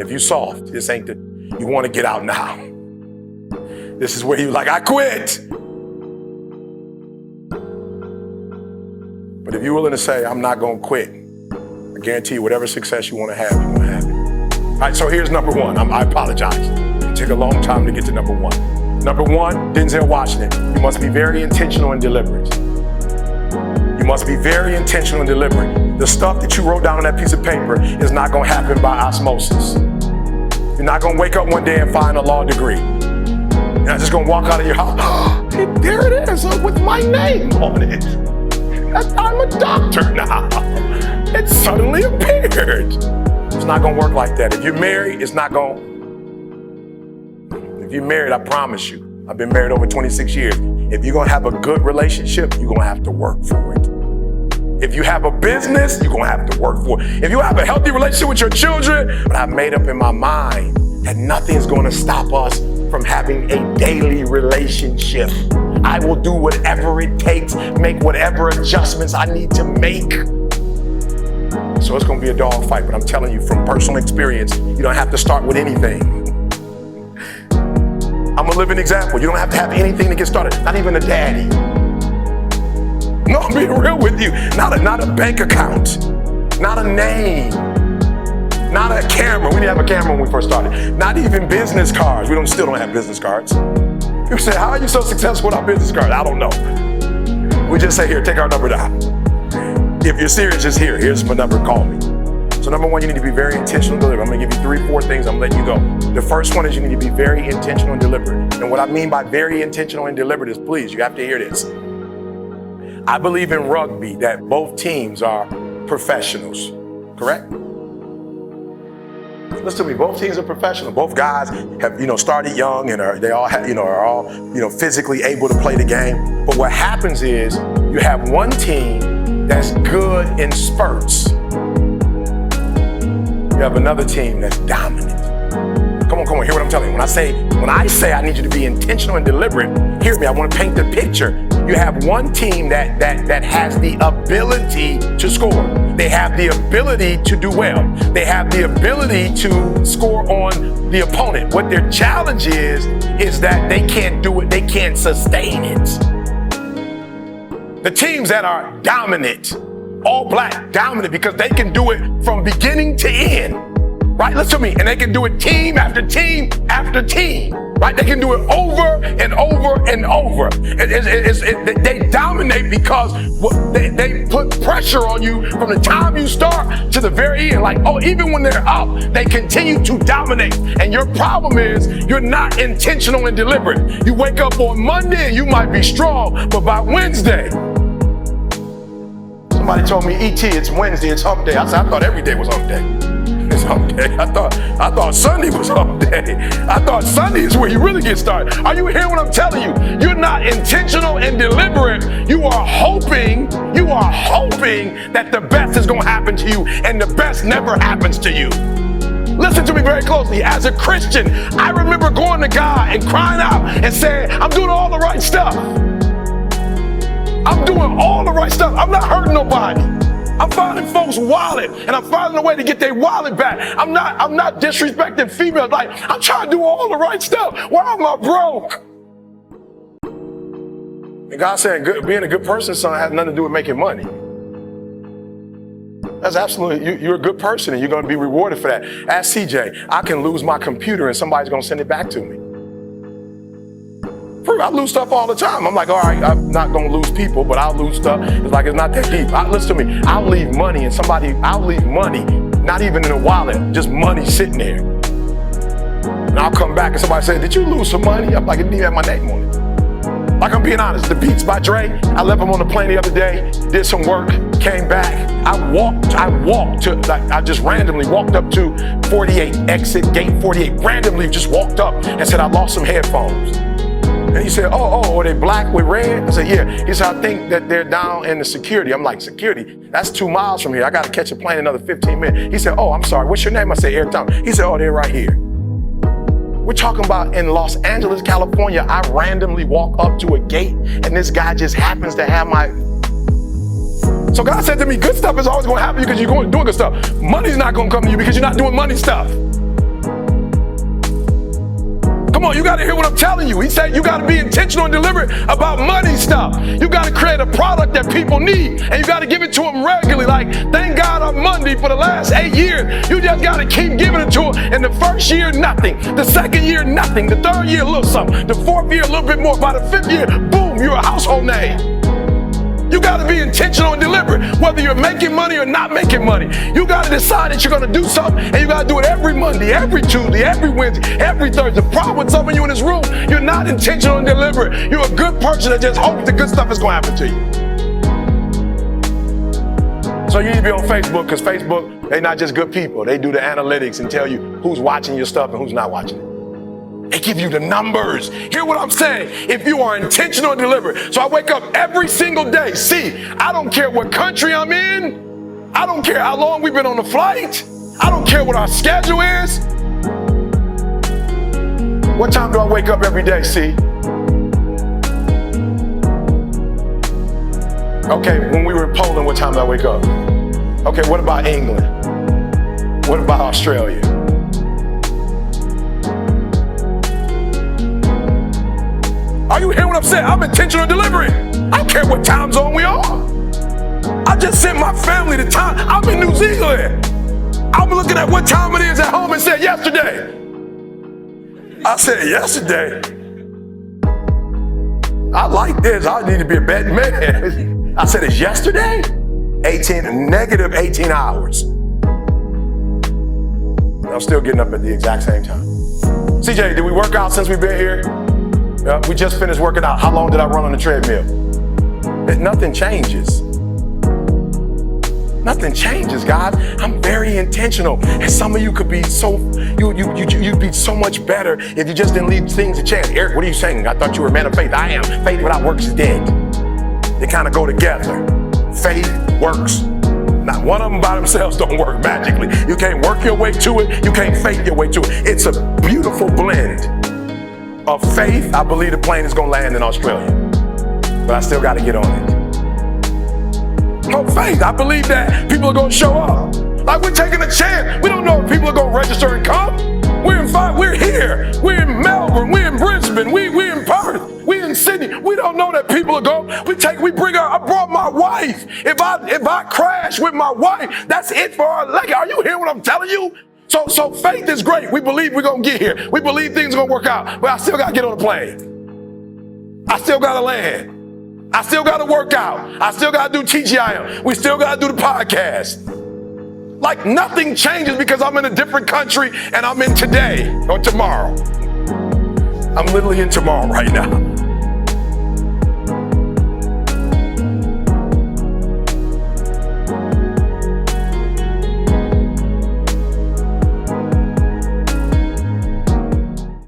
And if you soft, this ain't the, you want to get out now. This is where you like, I quit. But if you're willing to say, I'm not going to quit, I guarantee you whatever success you want to have, you're going to have it. All right, so here's number one. I apologize. It took a long time to get to number one. Number one, Denzel Washington. You must be very intentional and deliberate. You must be very intentional and deliberate. The stuff that you wrote down on that piece of paper is not going to happen by osmosis. You're not going to wake up one day and find a law degree. You're not just going to walk out of your house. There it is with my name on it. I'm a doctor now. It suddenly appeared. It's not going to work like that. If you're married, it's not going to. If you're married, I promise you, I've been married over 26 years. If you're going to have a good relationship, you're going to have to work for it. If you have a business, you're going to have to work for it. If you have a healthy relationship with your children, but I've made up in my mind that nothing's going to stop us from having a daily relationship. I will do whatever it takes, make whatever adjustments I need to make. So it's going to be a dog fight, but I'm telling you from personal experience, you don't have to start with anything. I'm a living example. You don't have to have anything to get started, not even a daddy. No, I'm being real with you. Not a bank account, not a name, not a camera. We didn't have a camera when we first started. Not even business cards. We still don't have business cards. People say, how are you so successful without business cards? I don't know. We just say, here, take our number down. If you're serious, just here. Here's my number, call me. So number one, you need to be very intentional and deliberate. I'm gonna give you 3, 4 things, I'm letting you go. The first one is you need to be very intentional and deliberate. And what I mean by very intentional and deliberate is, please, you have to hear this. I believe in rugby that both teams are professionals, correct? Listen to me, both teams are professional. Both guys have, started young and are all physically able to play the game. But what happens is you have one team that's good in spurts. You have another team that's dominant. Come on, hear what I'm telling you. When I say I need you to be intentional and deliberate, hear me, I want to paint the picture. You have one team that has the ability to score. They have the ability to do well. They have the ability to score on the opponent. What their challenge is that they can't do it, they can't sustain it. The teams that are dominant, all black, dominant, because they can do it from beginning to end. Right, listen to me, and they can do it team after team after team, right? They can do it over and over and over. They dominate because they put pressure on you from the time you start to the very end. Like, even when they're up, they continue to dominate. And your problem is you're not intentional and deliberate. You wake up on Monday and you might be strong, but by Wednesday, somebody told me, E.T., it's Wednesday, it's hump day. I said, I thought every day was hump day. It's hump day. I thought Sunday was hump day. I thought Sunday is where you really get started. Are you hearing what I'm telling you? You're not intentional and deliberate. You are hoping that the best is going to happen to you, and the best never happens to you. Listen to me very closely. As a Christian, I remember going to God and crying out and saying, I'm doing all the right stuff. I'm doing all the right stuff. I'm not hurting nobody. I'm finding folks' wallet, and I'm finding a way to get their wallet back. I'm not disrespecting females. Like, I'm trying to do all the right stuff. Why am I broke? And God said, being a good person, son, has nothing to do with making money. That's absolutely, you're a good person, and you're going to be rewarded for that. Ask CJ, I can lose my computer, and somebody's going to send it back to me. I lose stuff all the time. I'm like, all right, I'm not going to lose people, but I'll lose stuff. It's like, it's not that deep. Listen to me. I'll leave money I'll leave money, not even in a wallet, just money sitting there. And I'll come back and somebody say, did you lose some money? I'm like, it didn't even have my name on it. Like, I'm being honest, the Beats by Dre, I left them on the plane the other day, did some work, came back. I just randomly walked up to 48, exit gate 48, randomly just walked up and said, I lost some headphones. And he said, are they black with red? I said, yeah. He said, I think that they're down in the security. I'm like, security? That's 2 miles from here. I got to catch a plane another 15 minutes. He said, I'm sorry. What's your name? I said, Eric Thomas. He said, they're right here. We're talking about in Los Angeles, California. I randomly walk up to a gate and this guy just happens to have my... So God said to me, good stuff is always going to happen to you because you're doing good stuff. Money's not going to come to you because you're not doing money stuff. Come on, you gotta hear what I'm telling you. He said you gotta be intentional and deliberate about money stuff. You gotta create a product that people need, and you gotta give it to them regularly. Like, thank God on Monday for the last 8 years. You just gotta keep giving it to them. In the first year, nothing. The second year, nothing. The third year, a little something. The fourth year, a little bit more. By the fifth year, boom, you're a household name. You gotta be intentional and deliberate, whether you're making money or not making money. You gotta decide that you're gonna do something, and you gotta do it every Monday, every Tuesday, every Wednesday, every Thursday. The problem with some of you in this room, you're not intentional and deliberate. You're a good person that just hopes the good stuff is gonna happen to you. So you need to be on Facebook, because Facebook, they're not just good people. They do the analytics and tell you who's watching your stuff and who's not watching it. They give you the numbers. Hear what I'm saying? If you are intentional and deliberate. So I wake up every single day. See, I don't care what country I'm in. I don't care how long we've been on the flight. I don't care what our schedule is. What time do I wake up every day, see? Okay, when we were in Poland, what time did I wake up? Okay, what about England? What about Australia? Are you hearing what I'm saying? I'm intentional and deliberate. I don't care what time zone we are. I just sent my family the time. I'm in New Zealand. I'm looking at what time it is at home and said yesterday. I said yesterday. I like this. I need to be a betting man. I said it's yesterday? negative 18 hours. I'm still getting up at the exact same time. CJ, did we work out since we've been here? We just finished working out. How long did I run on the treadmill? Nothing changes. Nothing changes, guys. I'm very intentional. And some of you could be you'd be so much better if you just didn't leave things a chance. Eric, what are you saying? I thought you were a man of faith. I am. Faith without works is dead. They kind of go together. Faith works. Not one of them by themselves don't work magically. You can't work your way to it. You can't faith your way to it. It's a beautiful blend of faith. I believe the plane is gonna land in Australia, but I still gotta get on it. No faith, I believe that people are gonna show up. Like, we're taking a chance. We don't know if people are gonna register and come. We're here. We're in Melbourne. We're in Brisbane. We're in Perth. We're in Sydney. We don't know that people are going. I brought my wife. If I crash with my wife, that's it for our leg. Are you hearing what I'm telling you? So faith is great. We believe we're gonna get here. We believe things are gonna work out. But I still gotta get on the plane. I still gotta land. I still gotta work out. I still gotta do TGIM. We still gotta do the podcast. Like, nothing changes because I'm in a different country and I'm in today or tomorrow. I'm literally in tomorrow right now.